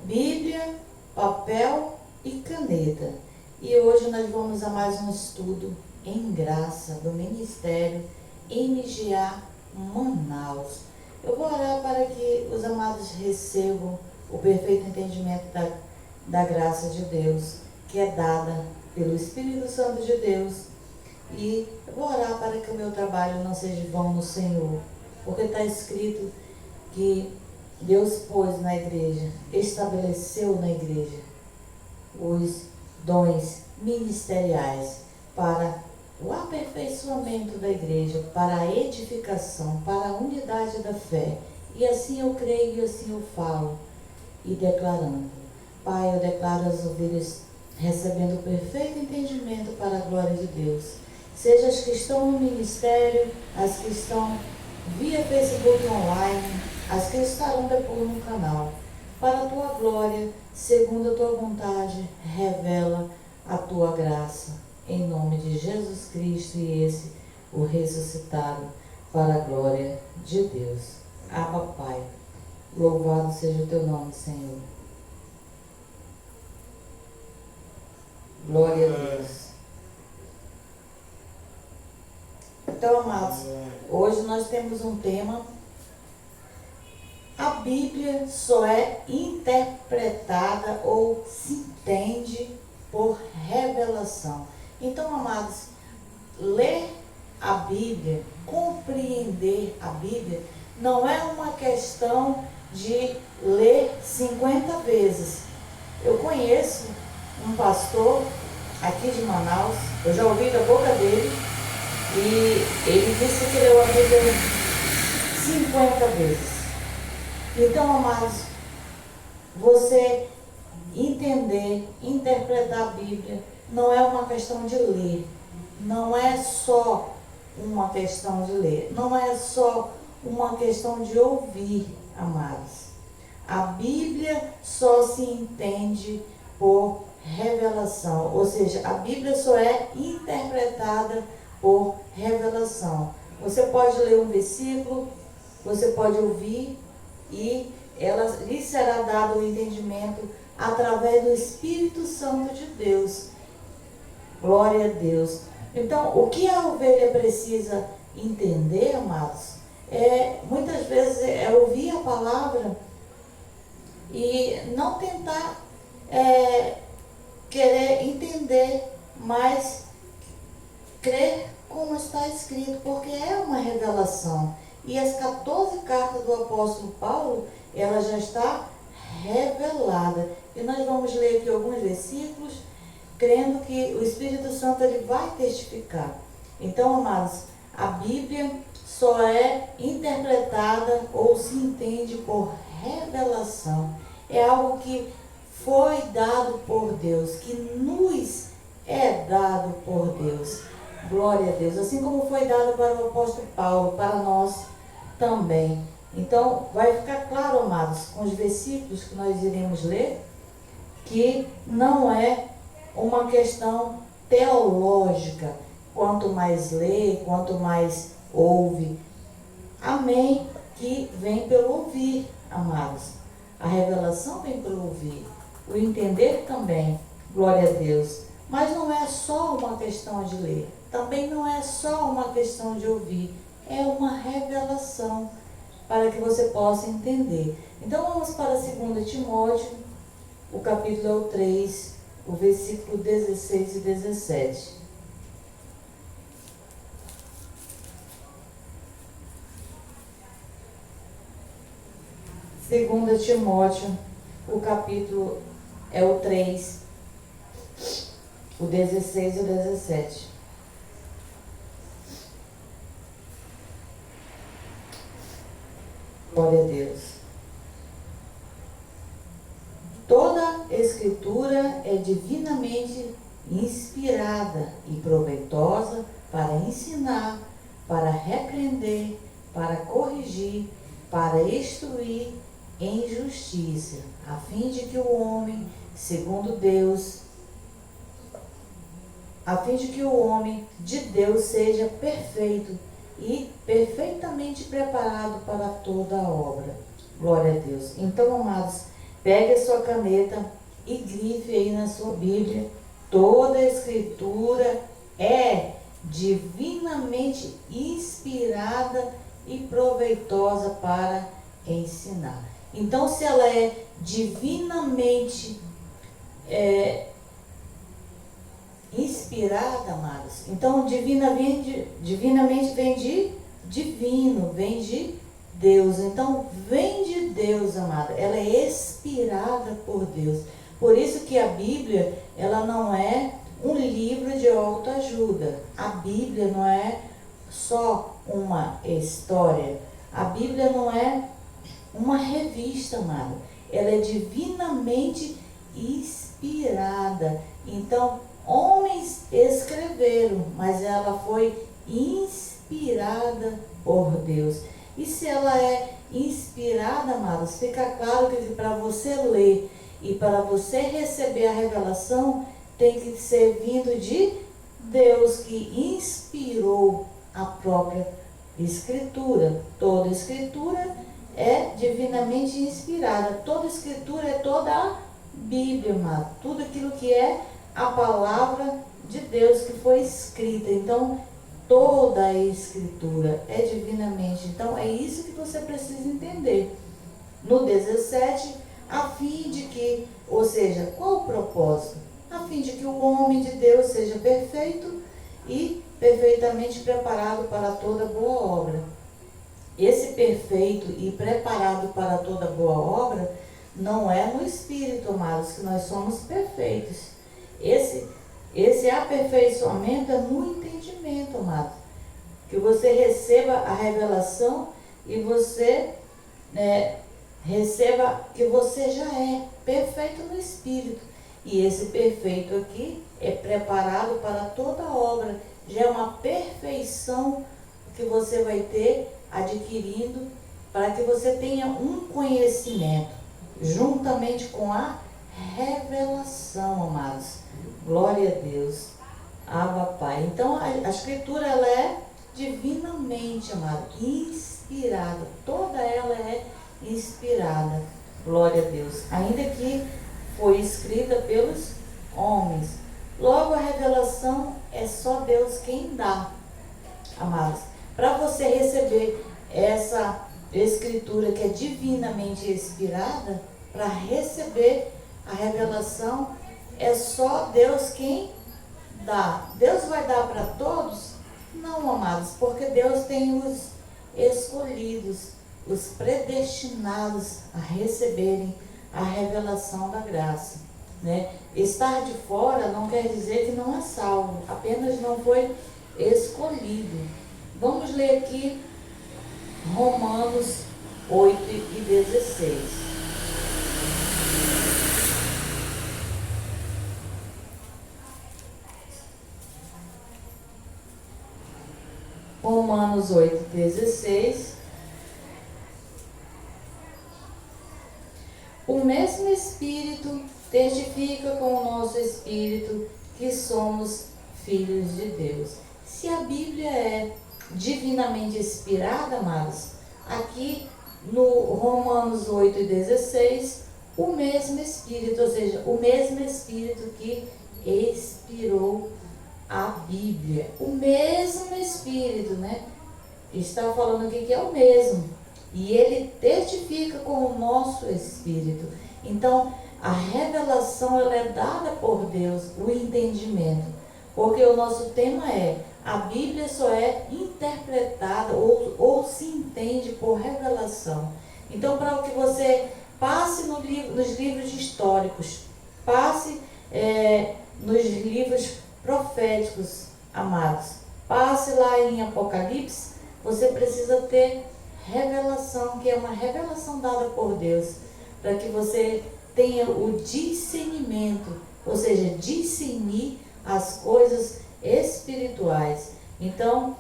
Bíblia, papel e caneta. E hoje nós vamos a mais um estudo em graça do Ministério MGA Manaus. Eu vou orar para que os amados recebam o perfeito entendimento da graça de Deus, que é dada pelo Espírito Santo de Deus. E eu vou orar para que o meu trabalho não seja vão no Senhor, porque está escrito que Deus pôs na igreja, estabeleceu na igreja os dons ministeriais para o aperfeiçoamento da igreja, para a edificação, para a unidade da fé. E assim eu creio e assim eu falo e declarando. Pai, eu declaro as ovelhas recebendo o perfeito entendimento para a glória de Deus. Seja as que estão no ministério, as que estão via Facebook online, as que estarão depois no canal. Para a tua glória, segundo a tua vontade, revela a tua graça. Em nome de Jesus Cristo e esse, o ressuscitado, para a glória de Deus. Abba, Pai, louvado seja o teu nome, Senhor. Glória a Deus. Então, amados, hoje nós temos um tema. A Bíblia só é interpretada ou se entende por revelação. Então, amados, ler a Bíblia, compreender a Bíblia, não é uma questão de ler 50 vezes. Eu conheço um pastor aqui de Manaus, eu já ouvi da boca dele, e ele disse que leu a Bíblia 50 vezes. Então, amados, você entender, interpretar a Bíblia não é uma questão de ler, não é só uma questão de ler, não é só uma questão de ouvir, amados. A Bíblia só se entende por revelação, ou seja, a Bíblia só é interpretada por revelação. Você pode ler um versículo, você pode ouvir e lhe será dado o entendimento através do Espírito Santo de Deus. Glória a Deus. Então, o que a ovelha precisa entender, amados, muitas vezes é ouvir a palavra e não tentar querer entender, mas crer como está escrito, porque é uma revelação. E as 14 cartas do apóstolo Paulo, ela já está revelada. E nós vamos ler aqui alguns versículos, crendo que o Espírito Santo ele vai testificar. Então, amados, a Bíblia só é interpretada ou se entende por revelação. É algo que foi dado por Deus, que nos é dado por Deus. Glória a Deus. Assim como foi dado para o apóstolo Paulo, para nós também. Então, vai ficar claro, amados, com os versículos que nós iremos ler, que não é uma questão teológica. Quanto mais lê, quanto mais ouve. Amém. Que vem pelo ouvir, amados. A revelação vem pelo ouvir. O entender também. Glória a Deus. Mas não é só uma questão de ler. Também não é só uma questão de ouvir. É uma revelação para que você possa entender. Então vamos para 2 Timóteo, o capítulo 3, o versículo 16 e 17. Segunda Timóteo, o capítulo é o 3, o 16 e o 17. Glória a Deus. Toda escritura é divinamente inspirada e proveitosa para ensinar, para repreender, para corrigir, para instruir em justiça, a fim de que o homem, segundo Deus, a fim de que o homem de Deus seja perfeito e perfeitamente preparado para toda a obra. Glória a Deus. Então, amados, pegue a sua caneta e grife aí na sua Bíblia: toda a Escritura é divinamente inspirada e proveitosa para ensinar. Então, se ela é divinamente inspirada, amados, então divinamente vem de divino, vem de Deus. Então, vem de Deus, amada. Ela é inspirada por Deus. Por isso que a Bíblia, ela não é um livro de autoajuda. A Bíblia não é só uma história. A Bíblia não é uma revista, amada. Ela é divinamente inspirada. Então, homens escreveram, mas ela foi inspirada por Deus. E se ela é inspirada, amados, fica claro que para você ler e para você receber a revelação, tem que ser vindo de Deus, que inspirou a própria Escritura. Toda Escritura é divinamente inspirada. Toda Escritura é toda a Bíblia, amado. Tudo aquilo que é a palavra de Deus que foi escrita. Então, toda a Escritura é divinamente. Então, é isso que você precisa entender. No 17, a fim de que, ou seja, qual o propósito? A fim de que o homem de Deus seja perfeito e perfeitamente preparado para toda boa obra. Esse perfeito e preparado para toda boa obra não é no Espírito, amados, que nós somos perfeitos. Esse aperfeiçoamento é no entendimento, amado. Que você receba a revelação e você receba que você já é perfeito no Espírito. E esse perfeito aqui é preparado para toda obra. Já é uma perfeição que você vai ter adquirindo para que você tenha um conhecimento juntamente com a revelação, amados. Glória a Deus. Abba, Pai. Então, a Escritura, ela é divinamente, amado, inspirada. Toda ela é inspirada. Glória a Deus. Ainda que foi escrita pelos homens. Logo, a revelação é só Deus quem dá, amados. Para você receber essa Escritura que é divinamente inspirada, para receber a revelação, é só Deus quem dá. Deus vai dar para todos? Não, amados, porque Deus tem os escolhidos, os predestinados a receberem a revelação da graça, né? Estar de fora não quer dizer que não é salvo, apenas não foi escolhido. Vamos ler aqui Romanos 8 e 16. Romanos 8, 16. O mesmo Espírito testifica com o nosso Espírito que somos filhos de Deus. Se a Bíblia é divinamente inspirada, amados, aqui no Romanos 8 e 16, o mesmo Espírito, ou seja, o mesmo Espírito que inspirou a Bíblia, o mesmo Espírito, né? Está falando aqui que é o mesmo. E ele testifica com o nosso Espírito. Então, a revelação, ela é dada por Deus, o entendimento. Porque o nosso tema é: a Bíblia só é interpretada ou se entende por revelação. Então, para que você passe nos livros históricos, passe nos livros proféticos, amados, passe lá em Apocalipse, você precisa ter revelação, que é uma revelação dada por Deus, para que você tenha o discernimento, ou seja, discernir as coisas espirituais. Então,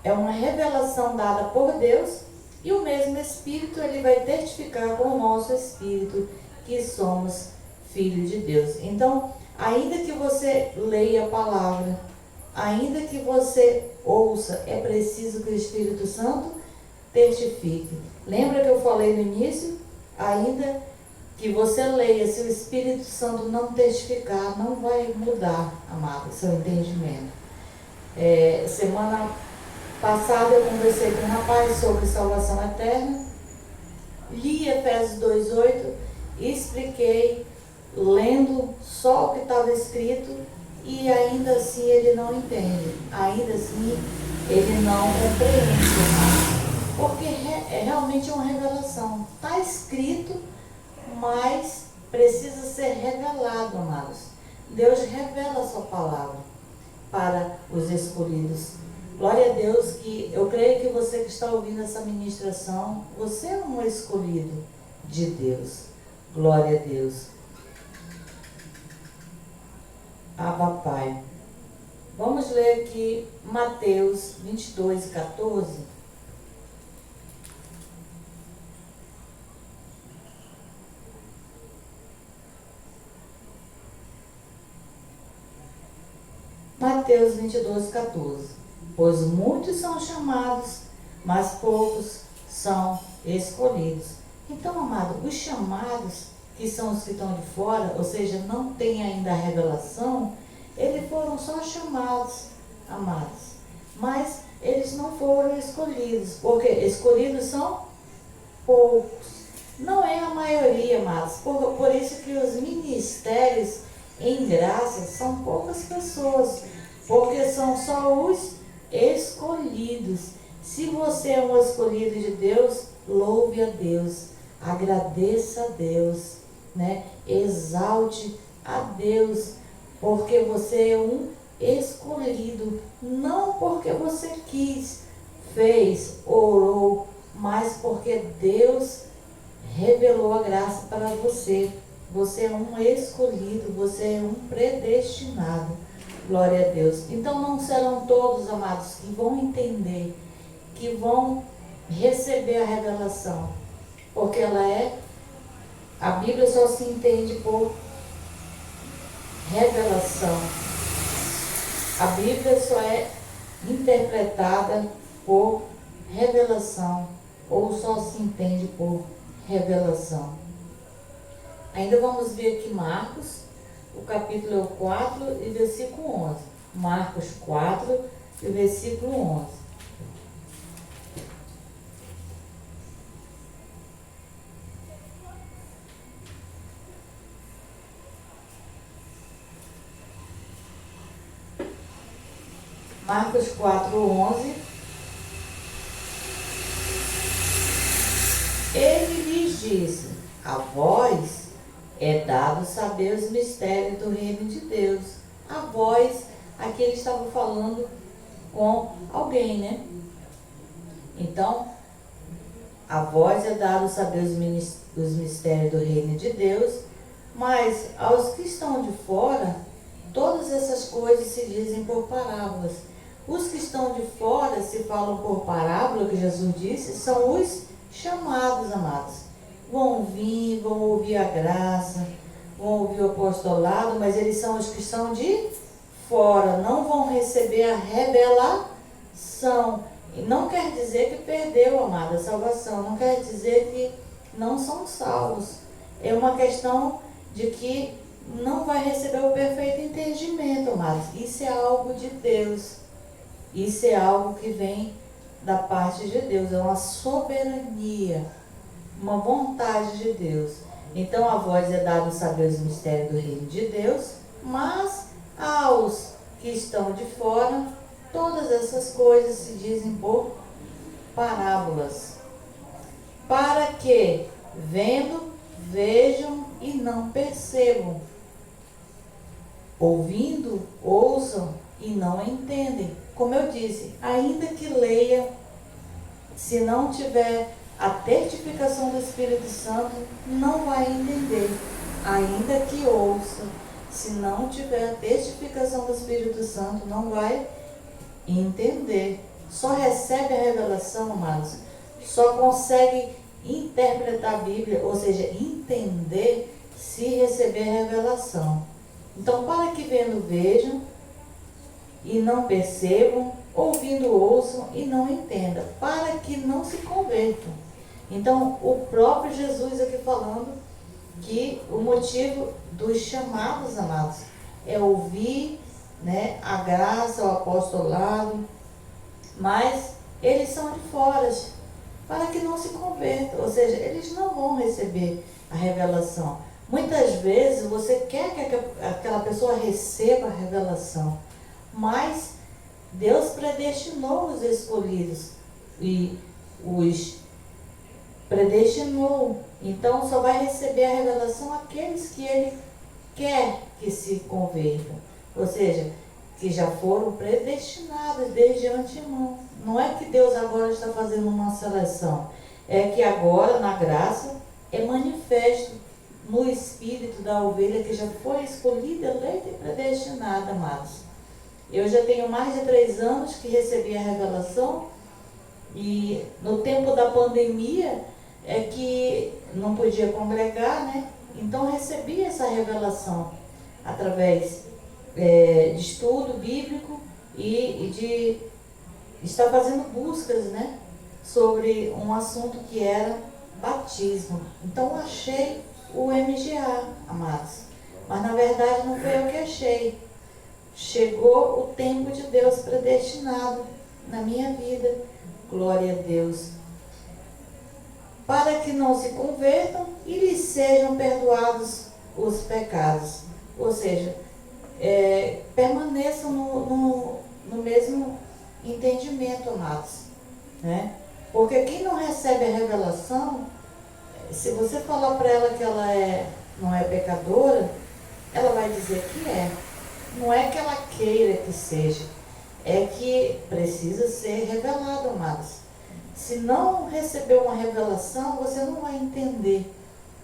é uma revelação dada por Deus, e o mesmo Espírito, ele vai testificar com o nosso Espírito que somos filhos de Deus. Então, ainda que você leia a palavra, ainda que você ouça, é preciso que o Espírito Santo testifique. Lembra que eu falei no início? Ainda que você leia, se o Espírito Santo não testificar, não vai mudar, amado, seu entendimento. Semana passada eu conversei com um rapaz sobre salvação eterna, li Efésios 2:8 e expliquei, lendo só o que estava escrito, e ainda assim ele não entende, ainda assim ele não compreende, porque é realmente uma revelação. Está escrito, mas precisa ser revelado, amados. Deus revela a sua palavra para os escolhidos. Glória a Deus, que eu creio que você que está ouvindo essa ministração, você é um escolhido de Deus. Glória a Deus. Abba Pai. Vamos ler aqui Mateus 22:14. Mateus 22:14. Pois muitos são chamados, mas poucos são escolhidos. Então, amado, os chamados, que são os que estão de fora, ou seja, não tem ainda a revelação, eles foram só chamados, amados. Mas eles não foram escolhidos, porque escolhidos são poucos. Não é a maioria, amados. Por isso que os ministérios em graça são poucas pessoas, porque são só os escolhidos. Se você é um escolhido de Deus, louve a Deus, agradeça a Deus, né? Exalte a Deus, porque você é um escolhido, não porque você quis, fez, orou, mas porque Deus revelou a graça para você. Você é um escolhido, você é um predestinado. Glória a Deus. Então não serão todos, amados, que vão entender, que vão receber a revelação, porque a Bíblia só se entende por revelação. A Bíblia só é interpretada por revelação, ou só se entende por revelação. Ainda vamos ver aqui Marcos, o capítulo 4 e versículo 11. Marcos 4 e versículo 11. Marcos 4:11. Ele lhes disse: a vós é dado saber os mistérios do reino de Deus. A vós, aqui ele estava falando com alguém, né? Então, a vós é dado saber os mistérios do reino de Deus, mas aos que estão de fora, todas essas coisas se dizem por parábolas. Os que estão de fora, se falam por parábola, que Jesus disse, são os chamados, amados. Vão vir, vão ouvir a graça, vão ouvir o apostolado, mas eles são os que estão de fora, não vão receber a revelação. E não quer dizer que perdeu, amado, a salvação, não quer dizer que não são salvos. É uma questão de que não vai receber o perfeito entendimento, amados. Isso é algo de Deus. Isso é algo que vem da parte de Deus, é uma soberania, uma vontade de Deus. Então a vós é dado saber os mistérios do reino de Deus, mas aos que estão de fora, todas essas coisas se dizem por parábolas, para que, vendo, vejam e não percebam, ouvindo, ouçam e não entendem. Como eu disse, ainda que leia, se não tiver a testificação do Espírito Santo, não vai entender. Ainda que ouça, se não tiver a testificação do Espírito Santo, não vai entender. Só recebe a revelação, amados, só consegue interpretar a Bíblia, ou seja, entender, se receber a revelação. Então, para que vendo vejam e não percebam, ouvindo ouçam e não entendam, para que não se convertam. Então, o próprio Jesus aqui falando que o motivo dos chamados, amados, é ouvir, né, a graça, o apostolado, mas eles são de fora, para que não se convertam, ou seja, eles não vão receber a revelação. Muitas vezes você quer que aquela pessoa receba a revelação, mas Deus predestinou os escolhidos e os predestinou. Então só vai receber a revelação aqueles que Ele quer que se convertam. Ou seja, que já foram predestinados desde antemão. Não é que Deus agora está fazendo uma seleção. É que agora, na graça, é manifesto no espírito da ovelha que já foi escolhida, eleita e predestinada, amados. Eu já tenho mais de 3 anos que recebi a revelação, e no tempo da pandemia é que não podia congregar, né? Então recebi essa revelação através de estudo bíblico e de estar fazendo buscas, né, sobre um assunto que era batismo. Então achei o MGA, amados. Mas na verdade não foi eu que achei. Chegou o tempo de Deus predestinado na minha vida. Glória a Deus. Para que não se convertam e lhes sejam perdoados os pecados. Ou seja, permaneçam no mesmo entendimento, amados, né? Porque quem não recebe a revelação, se você falar para ela que ela não é pecadora, ela vai dizer que é. Não é que ela queira que seja, é que precisa ser revelado, amados. Se não receber uma revelação, você não vai entender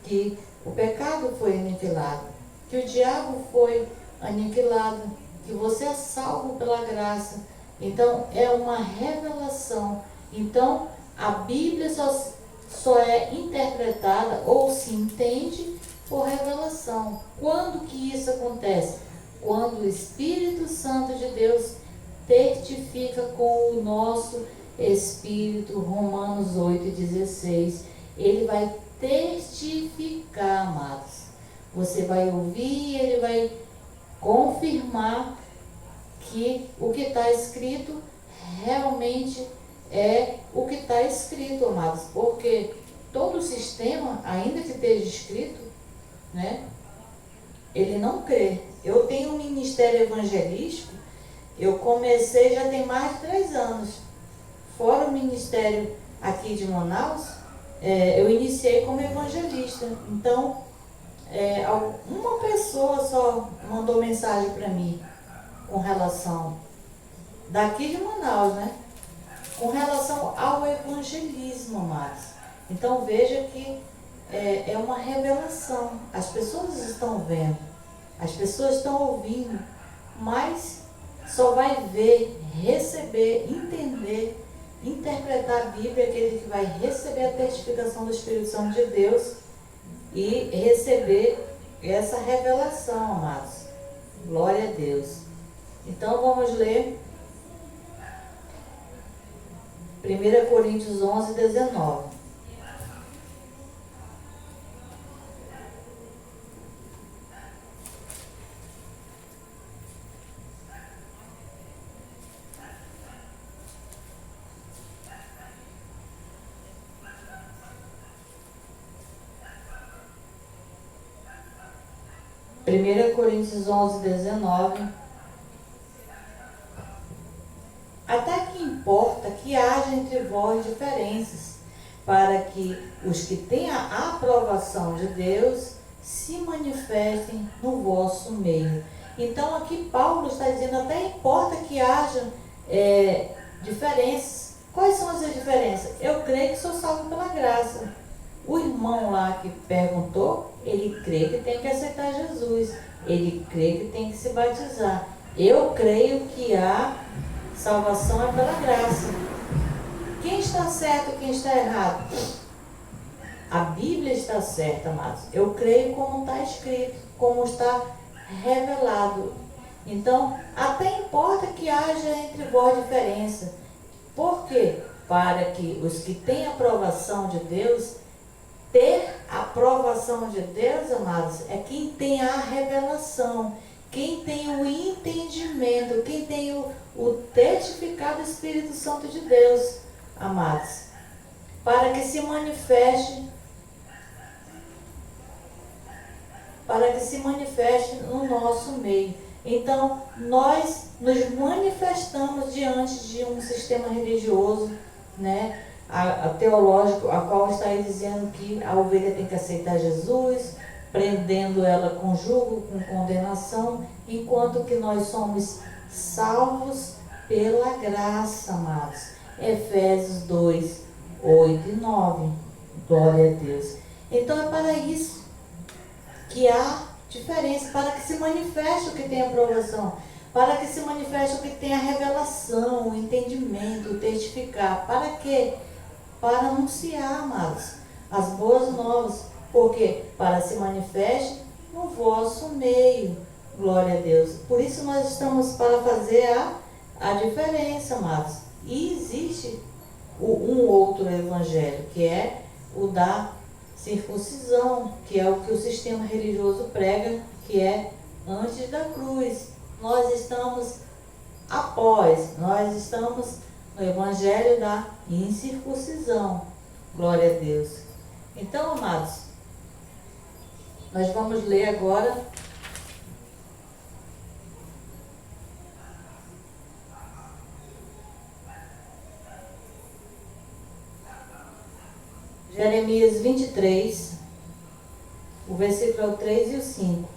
que o pecado foi aniquilado, que o diabo foi aniquilado, que você é salvo pela graça. Então, é uma revelação. Então, a Bíblia só é interpretada ou se entende por revelação. Quando que isso acontece? Quando o Espírito Santo de Deus testifica com o nosso espírito, Romanos 8,16. Ele vai testificar, amados. Você vai ouvir e ele vai confirmar que o que está escrito realmente é o que está escrito, amados. Porque todo o sistema, ainda que esteja escrito, né, ele não crê. Eu tenho um ministério evangelístico, eu comecei já tem mais de 3 anos. Fora o ministério aqui de Manaus, eu iniciei como evangelista. Então, uma pessoa só mandou mensagem para mim com relação, daqui de Manaus, né? Com relação ao evangelismo, amados. Então veja que é uma revelação. As pessoas estão vendo, as pessoas estão ouvindo, mas só vai ver, receber, entender, interpretar a Bíblia aquele que vai receber a testificação do Espírito Santo de Deus e receber essa revelação, amados. Glória a Deus. Então vamos ler 1 Coríntios 11, 19. Primeira Coríntios 11, 19. Até que importa que haja entre vós diferenças, para que os que têm a aprovação de Deus se manifestem no vosso meio. Então aqui Paulo está dizendo, até importa que haja diferenças. Quais são as diferenças? Eu creio que sou salvo pela graça. O irmão lá que perguntou, ele crê que tem que aceitar Jesus. Ele crê que tem que se batizar. Eu creio que a salvação é pela graça. Quem está certo e quem está errado? A Bíblia está certa, amados. Eu creio como está escrito, como está revelado. Então, até importa que haja entre vós diferença. Por quê? Para que os que têm a aprovação de Deus ter a aprovação de Deus, amados, é quem tem a revelação, quem tem o entendimento, quem tem o testificado do Espírito Santo de Deus, amados, para que se manifeste, no nosso meio. Então, nós nos manifestamos diante de um sistema religioso, né, a teológico, a qual está aí dizendo que a ovelha tem que aceitar Jesus, prendendo ela com jugo, com condenação, enquanto que nós somos salvos pela graça, amados. Efésios 2, 8 e 9. Glória a Deus. Então é para isso que há diferença, para que se manifeste o que tem aprovação, para que se manifeste o que tem a revelação, o entendimento, o testificar. Para quê? Para anunciar, amados, as boas novas. Porque para se manifeste no vosso meio. Glória a Deus. Por isso nós estamos para fazer a diferença, amados. E existe um outro evangelho, que é o da circuncisão, que é o que o sistema religioso prega, que é antes da cruz. Nós estamos no evangelho da incircuncisão. Glória a Deus. Então, amados, nós vamos ler agora Jeremias 23, o versículo é o 3 e o 5.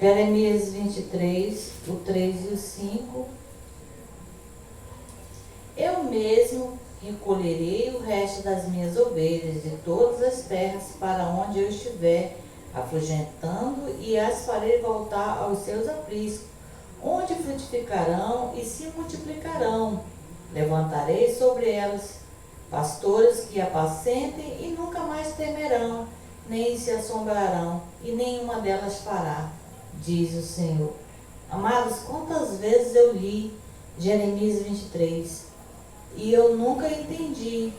Jeremias 23, o 3 e o 5. Eu mesmo recolherei o resto das minhas ovelhas de todas as terras para onde eu estiver, afugentando, e as farei voltar aos seus apriscos, onde frutificarão e se multiplicarão. Levantarei sobre elas pastores que apacentem e nunca mais temerão, nem se assombrarão, e nenhuma delas fará, diz o Senhor. Amados, quantas vezes eu li Jeremias 23 e eu nunca entendi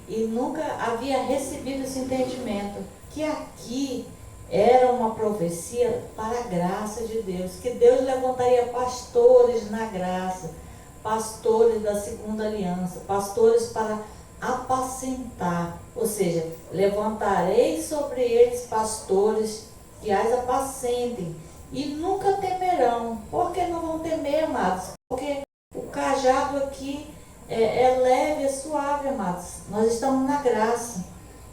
e nunca havia recebido esse entendimento, que aqui era uma profecia para a graça de Deus, que Deus levantaria pastores na graça, pastores da segunda aliança, pastores para apacentar, ou seja, levantarei sobre eles pastores que as apacentem e nunca temerão. Por que não vão temer, amados? Porque o cajado aqui é leve, é suave, amados. Nós estamos na graça.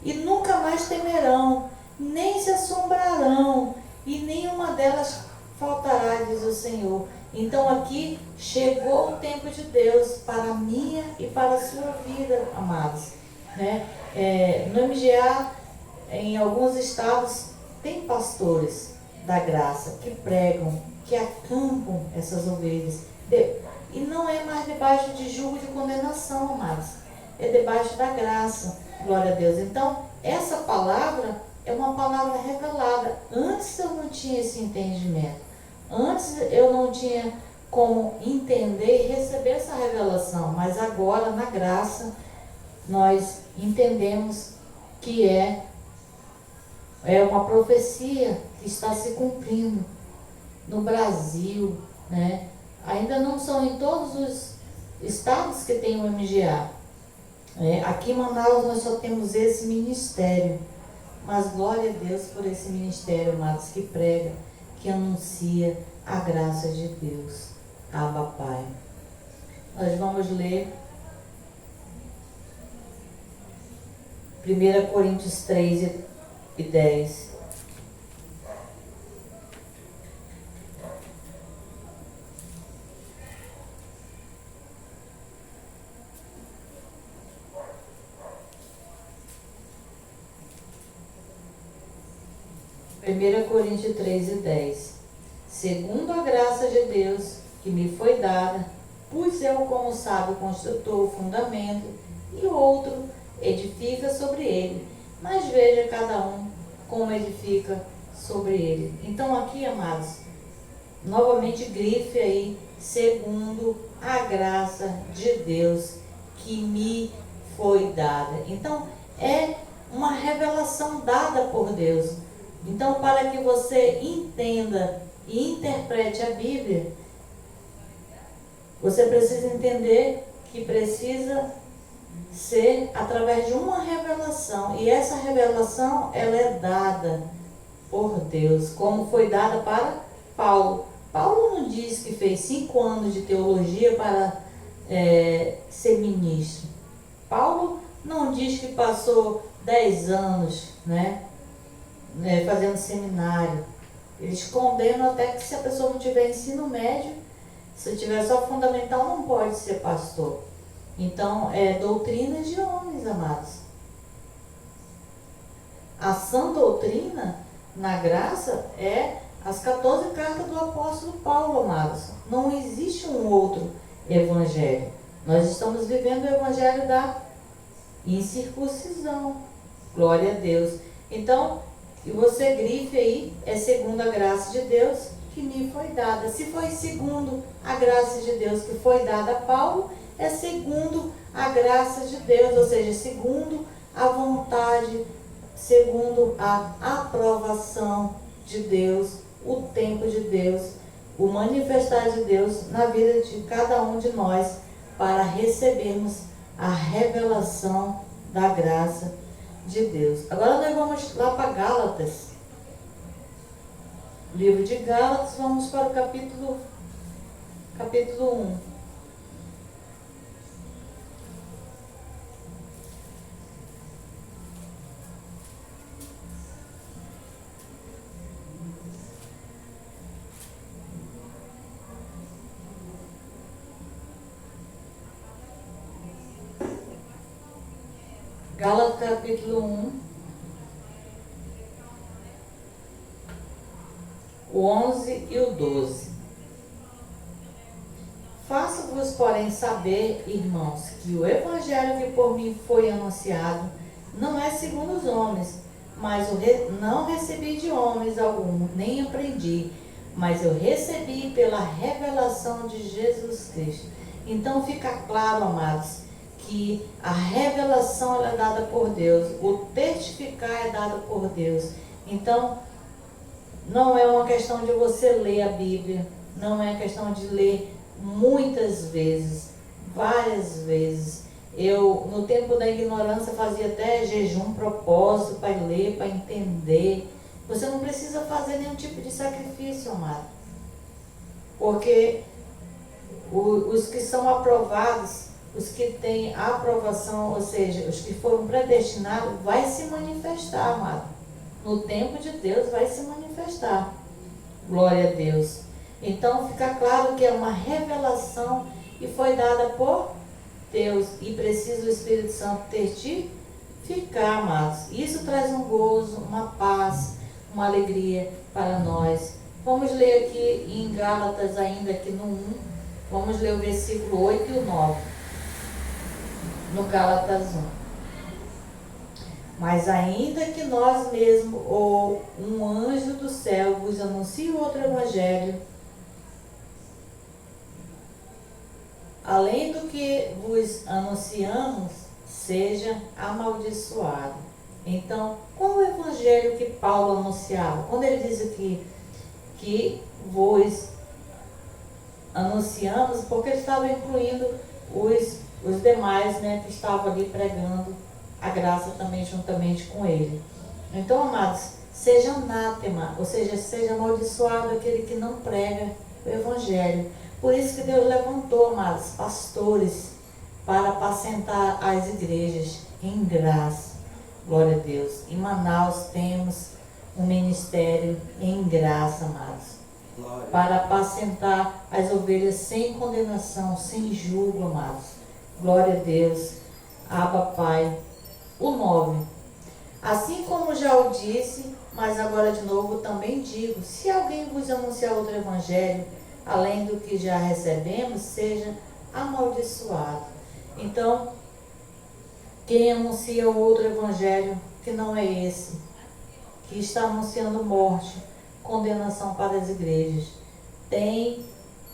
E nunca mais temerão, nem se assombrarão, e nenhuma delas faltará, diz o Senhor. Então aqui chegou o tempo de Deus para a minha e para a sua vida, amados. Né? No MGA, em alguns estados, tem pastores da graça que pregam, que acampam essas ovelhas. E não é mais debaixo de julgo de condenação, amados. É debaixo da graça. Glória a Deus. Então, essa palavra é uma palavra revelada. Antes eu não tinha esse entendimento. Antes eu não tinha como entender e receber essa revelação. Mas agora, na graça, nós entendemos que é uma profecia que está se cumprindo no Brasil, né? Ainda não são em todos os estados que tem o MGA. Aqui em Manaus nós só temos esse ministério, mas glória a Deus por esse ministério, amados, que prega, que anuncia a graça de Deus. Abba, Pai. Nós vamos ler 1 Coríntios 3 e 10. Primeira Coríntios 3 e 10. Segundo a graça de Deus que me foi dada, pus eu como sábio construtor o fundamento, e outro edifica sobre ele. Mas veja cada um como edifica sobre ele. Então aqui, amados, novamente grife aí, segundo a graça de Deus que me foi dada. Então é uma revelação dada por Deus. Então, para que você entenda e interprete a Bíblia, você precisa entender que precisa ser através de uma revelação. E essa revelação, ela é dada por Deus, como foi dada para Paulo. Paulo não diz que fez 5 anos de teologia para ser ministro. Paulo não diz que passou 10 anos, fazendo seminário. Eles condenam até que se a pessoa não tiver ensino médio, se tiver só fundamental, não pode ser pastor. Então, é doutrina de homens, amados. A sã doutrina, na graça, é as 14 cartas do apóstolo Paulo, amados. Não existe um outro evangelho. Nós estamos vivendo o evangelho da incircuncisão. Glória a Deus. Então, e você grife aí, é segundo a graça de Deus que me foi dada. Se foi segundo a graça de Deus que foi dada a Paulo, é segundo a graça de Deus, ou seja, segundo a vontade, segundo a aprovação de Deus, o tempo de Deus, o manifestar de Deus na vida de cada um de nós, para recebermos a revelação da graça de Deus. Agora nós vamos lá para Gálatas. Livro de Gálatas, vamos para o capítulo 1. Gálatas capítulo 1, o 11 e o 12. Faço-vos, porém, saber, irmãos, que o evangelho que por mim foi anunciado não é segundo os homens, mas não recebi de homens algum, nem aprendi, mas eu recebi pela revelação de Jesus Cristo. Então fica claro, amados, que a revelação ela é dada por Deus, o testificar é dado por Deus. Então, não é uma questão de você ler a Bíblia, não é questão de ler muitas vezes, várias vezes. Eu, no tempo da ignorância, fazia até jejum propósito para ler, para entender. Você não precisa fazer nenhum tipo de sacrifício, amado. Porque os que são aprovados, os que têm aprovação, ou seja, os que foram predestinados, vai se manifestar, amado. No tempo de Deus vai se manifestar. Glória a Deus. Então fica claro que é uma revelação e foi dada por Deus. E precisa o Espírito Santo testificar, amados. Isso traz um gozo, uma paz, uma alegria para nós. Vamos ler aqui em Gálatas, ainda aqui no 1. Vamos ler o versículo 8 e o 9. No Gálatas 1. Mas ainda que nós mesmos ou um anjo do céu vos anuncie outro evangelho, além do que vos anunciamos, seja amaldiçoado. Então, qual o evangelho que Paulo anunciava? Quando ele diz aqui que vos anunciamos, porque ele estava incluindo os demais, que estavam ali pregando a graça também juntamente com ele. Então, amados, seja anátema, ou seja, seja amaldiçoado aquele que não prega o evangelho. Por isso que Deus levantou, amados, pastores para apacentar as igrejas em graça. Glória a Deus. Em Manaus temos um ministério em graça, amados, glória, para apacentar as ovelhas sem condenação, sem julgo, amados. Glória a Deus. Abba, Pai. O 9. Assim como já o disse, mas agora de novo também digo, se alguém vos anunciar outro evangelho, além do que já recebemos, seja amaldiçoado. Então, quem anuncia outro evangelho que não é esse que está anunciando morte, condenação para as igrejas. Tem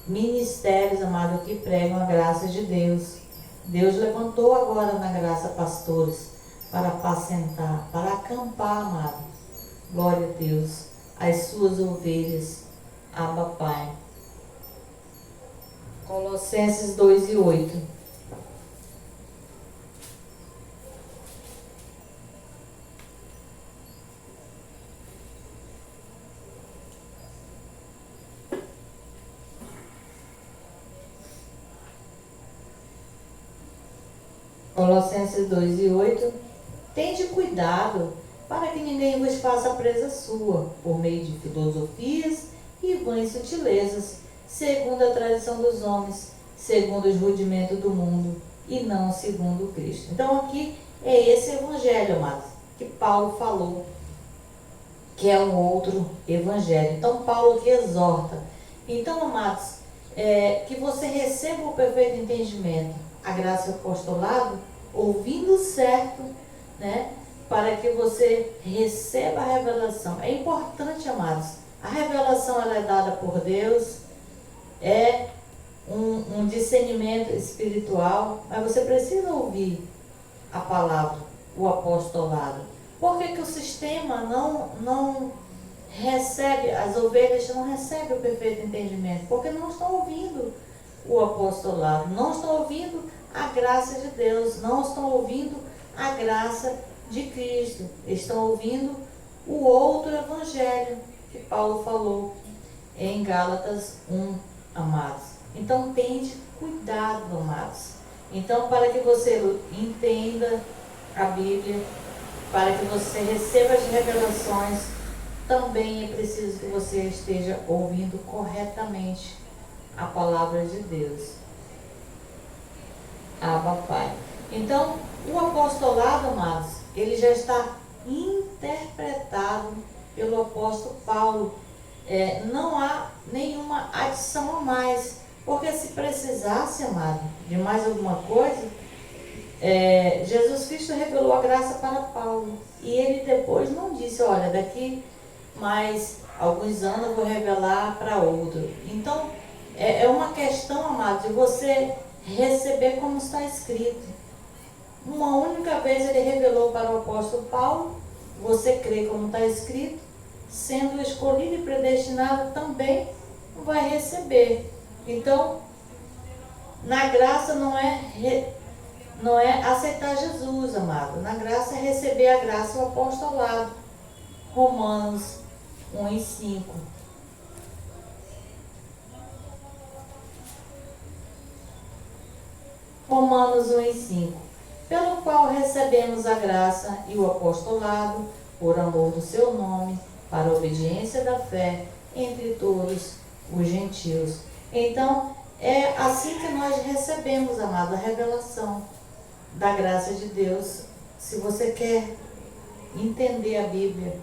ministérios, amado, que pregam a graça de Deus. Deus levantou agora na graça pastores para apacentar, para acampar, amado. Glória a Deus, as suas ovelhas. Abba, Pai. Colossenses 2:8. Colossenses 2:8. Tende cuidado para que ninguém vos faça presa sua, por meio de filosofias e vãs sutilezas, segundo a tradição dos homens, segundo os rudimentos do mundo, e não segundo Cristo. Então aqui é esse evangelho, amados, que Paulo falou, que é um outro evangelho. Então Paulo que exorta. Então, amados, que você receba o perfeito entendimento, a graça e o apostolado, ouvindo certo, né? Para que você receba a revelação. É importante, amados. A revelação ela é dada por Deus, é um discernimento espiritual, mas você precisa ouvir a palavra, o apostolado. Por que o sistema não recebe, as ovelhas não recebem o perfeito entendimento? Porque não estão ouvindo o apostolado, não estão ouvindo a graça de Deus, não estão ouvindo a graça de Cristo, estão ouvindo o outro evangelho que Paulo falou em Gálatas 1, amados. Então, tende cuidado, amados. Então, para que você entenda a Bíblia, para que você receba as revelações, também é preciso que você esteja ouvindo corretamente a palavra de Deus. Abba, Pai. Então, o apostolado, amados, ele já está interpretado pelo apóstolo Paulo. Não há nenhuma adição a mais, porque se precisasse, amado, de mais alguma coisa, Jesus Cristo revelou a graça para Paulo, e ele depois não disse, olha, daqui mais alguns anos eu vou revelar para outro. Então, é uma questão, amado, de você receber como está escrito. Uma única vez ele revelou para o apóstolo Paulo, você crê como está escrito, sendo escolhido e predestinado, também vai receber. Então, na graça não é aceitar Jesus, amado. Na graça é receber a graça, o apostolado. Romanos 1:5. Romanos 1:5. Pelo qual recebemos a graça e o apostolado, por amor do seu nome, para a obediência da fé entre todos os gentios. Então, é assim que nós recebemos, amado, a revelação da graça de Deus. Se você quer entender a Bíblia,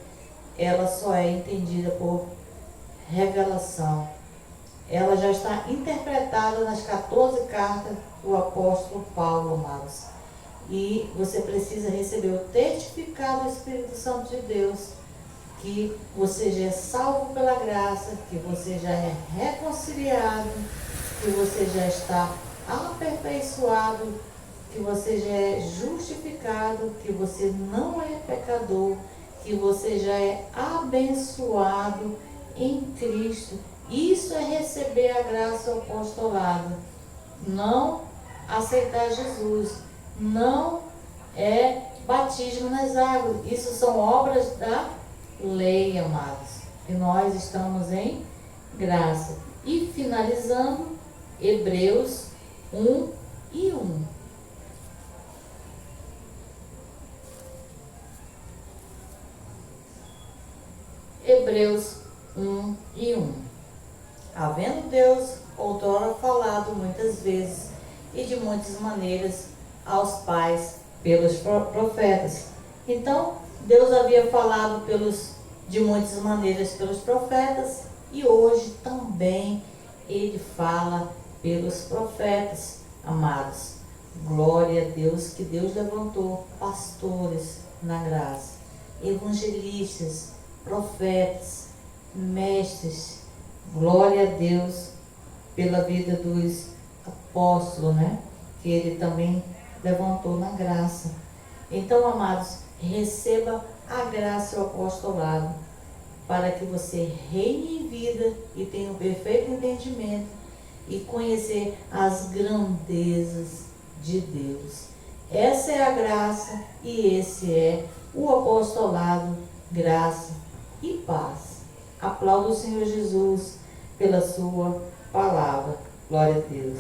ela só é entendida por revelação. Ela já está interpretada nas 14 cartas do apóstolo Paulo, amados. E você precisa receber o testificado do Espírito Santo de Deus, que você já é salvo pela graça, que você já é reconciliado, que você já está aperfeiçoado, que você já é justificado, que você não é pecador, que você já é abençoado em Cristo. Isso é receber a graça ao apostolado. Não aceitar Jesus. Não é batismo nas águas. Isso são obras da lei, amados. E nós estamos em graça. E finalizando, Hebreus 1:1. Hebreus 1:1. Havendo Deus outrora falado muitas vezes e de muitas maneiras aos pais pelos profetas. Então, Deus havia falado de muitas maneiras pelos profetas, e hoje também Ele fala pelos profetas, amados. Glória a Deus, que Deus levantou pastores na graça, evangelistas profetas, mestres. Glória a Deus pela vida dos apóstolos, né? Que ele também levantou na graça. Então, amados, receba a graça e o apostolado para que você reine em vida e tenha um perfeito entendimento e conhecer as grandezas de Deus. Essa é a graça e esse é o apostolado, graça e paz. Aplaudo o Senhor Jesus pela sua palavra. Glória a Deus.